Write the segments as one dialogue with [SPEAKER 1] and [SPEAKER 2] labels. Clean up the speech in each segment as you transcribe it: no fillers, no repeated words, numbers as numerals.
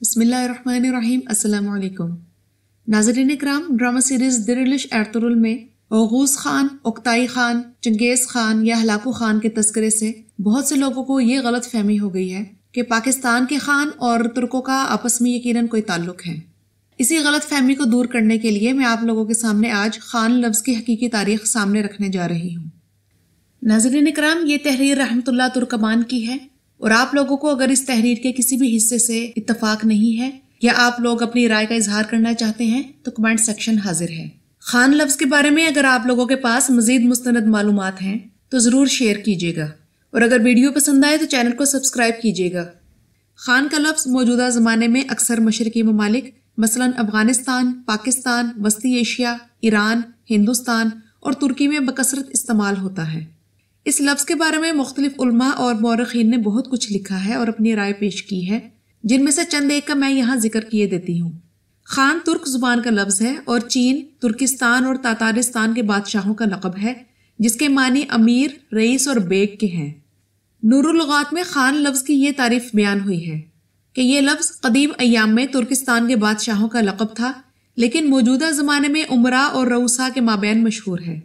[SPEAKER 1] بسم اللہ الرحمن الرحیم۔ السلام علیکم ناظرین اکرام، ڈرامہ سیریز درلش ارطغرل میں اوغوز خان، اوکتائی خان، چنگیز خان یا ہلاکو خان کے تذکرے سے بہت سے لوگوں کو یہ غلط فہمی ہو گئی ہے کہ پاکستان کے خان اور ترکوں کا آپس میں یقیناً کوئی تعلق ہے۔ اسی غلط فہمی کو دور کرنے کے لیے میں آپ لوگوں کے سامنے آج خان لفظ کی حقیقی تاریخ سامنے رکھنے جا رہی ہوں۔ ناظرین اکرام، یہ تحریر رحمت اللہ ترکمان کی ہے، اور آپ لوگوں کو اگر اس تحریر کے کسی بھی حصے سے اتفاق نہیں ہے یا آپ لوگ اپنی رائے کا اظہار کرنا چاہتے ہیں تو کمنٹ سیکشن حاضر ہے۔ خان لفظ کے بارے میں اگر آپ لوگوں کے پاس مزید مستند معلومات ہیں تو ضرور شیئر کیجیے گا، اور اگر ویڈیو پسند آئے تو چینل کو سبسکرائب کیجیے گا۔ خان کا لفظ موجودہ زمانے میں اکثر مشرقی ممالک مثلا افغانستان، پاکستان، وسطی ایشیا، ایران، ہندوستان اور ترکی میں بکثرت استعمال ہوتا ہے۔ اس لفظ کے بارے میں مختلف علماء اور مورخین نے بہت کچھ لکھا ہے اور اپنی رائے پیش کی ہے، جن میں سے چند ایک کا میں یہاں ذکر کیے دیتی ہوں۔ خان ترک زبان کا لفظ ہے اور چین، ترکستان اور تاتارستان کے بادشاہوں کا لقب ہے، جس کے معنی امیر، رئیس اور بیگ کے ہیں۔ نور اللغات میں خان لفظ کی یہ تعریف بیان ہوئی ہے کہ یہ لفظ قدیم ایام میں ترکستان کے بادشاہوں کا لقب تھا، لیکن موجودہ زمانے میں امراء اور رؤساء کے مابین مشہور ہے۔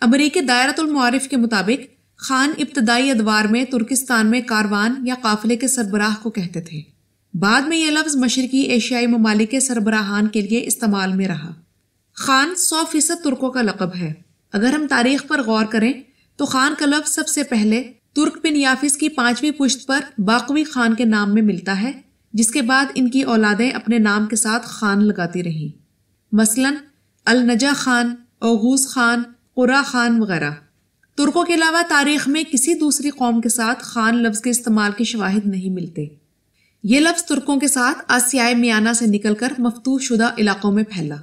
[SPEAKER 1] امریکی دائرۃ المعارف کے مطابق خان ابتدائی ادوار میں ترکستان میں کاروان یا قافلے کے سربراہ کو کہتے تھے۔ بعد میں یہ لفظ مشرقی ایشیائی ممالک کے سربراہان کے لیے استعمال میں رہا۔ خان 100% ترکوں کا لقب ہے۔ اگر ہم تاریخ پر غور کریں تو خان کا لفظ سب سے پہلے ترک بن یافس کی 5ویں پشت پر باقوی خان کے نام میں ملتا ہے، جس کے بعد ان کی اولادیں اپنے نام کے ساتھ خان لگاتی رہیں، مثلا النجا خان، اوغوز خان، قرا خان وغیرہ۔ ترکوں کے علاوہ تاریخ میں کسی دوسری قوم کے ساتھ خان لفظ کے استعمال کے شواہد نہیں ملتے۔ یہ لفظ ترکوں کے ساتھ آسیائے میانہ سے نکل کر مفتوح شدہ علاقوں میں پھیلا۔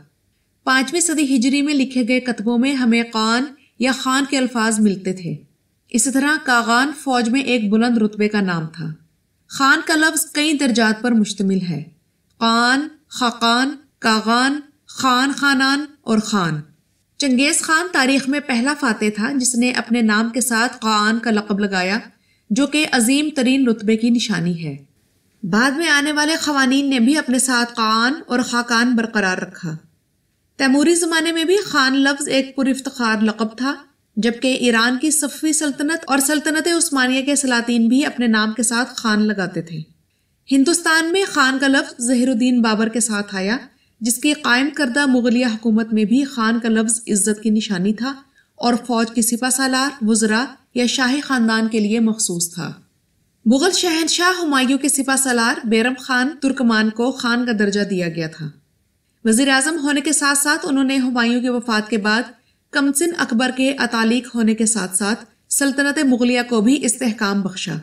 [SPEAKER 1] 5ویں صدی ہجری میں لکھے گئے کتبوں میں ہمیں قان یا خان کے الفاظ ملتے تھے۔ اسی طرح کاغان فوج میں ایک بلند رتبے کا نام تھا۔ خان کا لفظ کئی درجات پر مشتمل ہے: قان، خاقان، کاغان، خان، خانان اور خان۔ چنگیز خان تاریخ میں پہلا فاتح تھا جس نے اپنے نام کے ساتھ قان کا لقب لگایا، جو کہ عظیم ترین رتبے کی نشانی ہے۔ بعد میں آنے والے قوانین نے بھی اپنے ساتھ قان اور خاقان برقرار رکھا۔ تیموری زمانے میں بھی خان لفظ ایک پر افتخار لقب تھا، جبکہ ایران کی صفوی سلطنت اور سلطنت عثمانیہ کے سلاطین بھی اپنے نام کے ساتھ خان لگاتے تھے۔ ہندوستان میں خان کا لفظ ظہیر الدین بابر کے ساتھ آیا، جس کی قائم کردہ مغلیہ حکومت میں بھی خان کا لفظ عزت کی نشانی تھا اور فوج کی سپہ سالار، وزراء یا شاہی خاندان کے لیے مخصوص تھا۔ مغل شہنشاہ ہمایوں کے سپہ سالار بیرم خان ترکمان کو خان کا درجہ دیا گیا تھا۔ وزیر اعظم ہونے کے ساتھ ساتھ انہوں نے ہمایوں کی وفات کے بعد کمسن اکبر کے اتالیق ہونے کے ساتھ ساتھ سلطنت مغلیہ کو بھی استحکام بخشا۔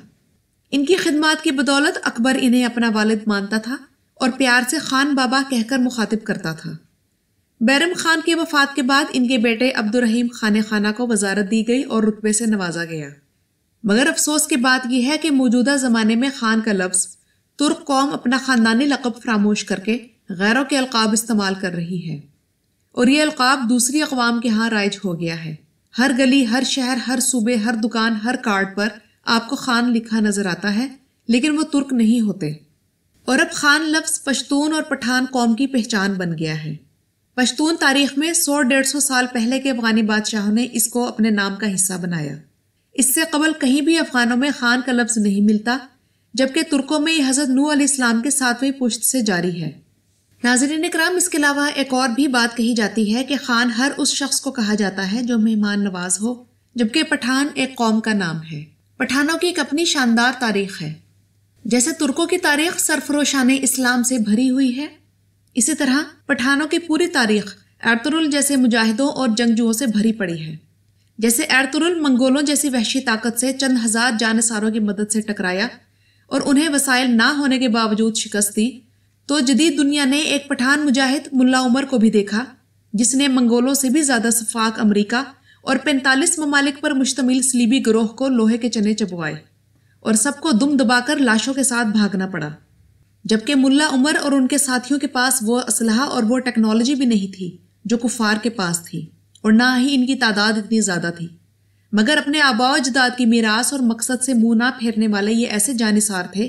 [SPEAKER 1] ان کی خدمات کی بدولت اکبر انہیں اپنا والد مانتا تھا اور پیار سے خان بابا کہہ کر مخاطب کرتا تھا۔ بیرم خان کی وفات کے بعد ان کے بیٹے عبد الرحیم خان خانہ کو وزارت دی گئی اور رتبے سے نوازا گیا۔ مگر افسوس کی بات یہ ہے کہ موجودہ زمانے میں خان کا لفظ ترک قوم اپنا خاندانی لقب فراموش کر کے غیروں کے القاب استعمال کر رہی ہے، اور یہ القاب دوسری اقوام کے ہاں رائج ہو گیا ہے۔ ہر گلی، ہر شہر، ہر صوبے، ہر دکان، ہر کارڈ پر آپ کو خان لکھا نظر آتا ہے، لیکن وہ ترک نہیں ہوتے۔ اور اب خان لفظ پشتون اور پٹھان قوم کی پہچان بن گیا ہے۔ پشتون تاریخ میں 100-150 سال پہلے کے افغانی بادشاہوں نے اس کو اپنے نام کا حصہ بنایا۔ اس سے قبل کہیں بھی افغانوں میں خان کا لفظ نہیں ملتا، جبکہ ترکوں میں یہ حضرت نوح علیہ السلام کے 7ویں پشت سے جاری ہے۔ ناظرین اکرام، اس کے علاوہ ایک اور بھی بات کہی جاتی ہے کہ خان ہر اس شخص کو کہا جاتا ہے جو مہمان نواز ہو، جبکہ پٹھان ایک قوم کا نام ہے۔ پٹھانوں کی ایک اپنی شاندار تاریخ ہے۔ جیسے ترکوں کی تاریخ سرفروشان اسلام سے بھری ہوئی ہے، اسی طرح پٹھانوں کی پوری تاریخ ارطغرل جیسے مجاہدوں اور جنگجوؤں سے بھری پڑی ہے۔ جیسے ارطغرل منگولوں جیسی وحشی طاقت سے چند ہزار جانثاروں کی مدد سے ٹکرایا اور انہیں وسائل نہ ہونے کے باوجود شکست دی، تو جدید دنیا نے ایک پٹھان مجاہد ملا عمر کو بھی دیکھا، جس نے منگولوں سے بھی زیادہ سفاک امریکہ اور 45 ممالک پر مشتمل صلیبی گروہ کو لوہے کے چنے چبوائے اور سب کو دم دبا کر لاشوں کے ساتھ بھاگنا پڑا، جبکہ ملا عمر اور ان کے ساتھیوں کے پاس وہ اسلحہ اور وہ ٹیکنالوجی بھی نہیں تھی جو کفار کے پاس تھی، اور نہ ہی ان کی تعداد اتنی زیادہ تھی، مگر اپنے آباء و اجداد کی میراث اور مقصد سے منہ نہ پھیرنے والے یہ ایسے جانثار تھے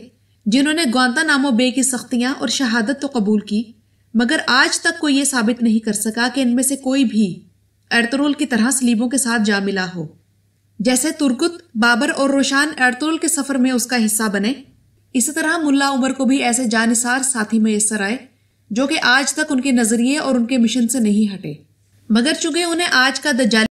[SPEAKER 1] جنہوں نے گوانتانامو بے کی سختیاں اور شہادت تو قبول کی، مگر آج تک کوئی یہ ثابت نہیں کر سکا کہ ان میں سے کوئی بھی ایرطغرل کی طرح صلیبوں کے ساتھ جا ملا ہو۔ جیسے ترگت، بابر اور روشان ایرطغرل کے سفر میں اس کا حصہ بنے، اسی طرح ملا عمر کو بھی ایسے جانثار ساتھی میسر آئے جو کہ آج تک ان کے نظریے اور ان کے مشن سے نہیں ہٹے، مگر چونکہ انہیں آج کا دجالی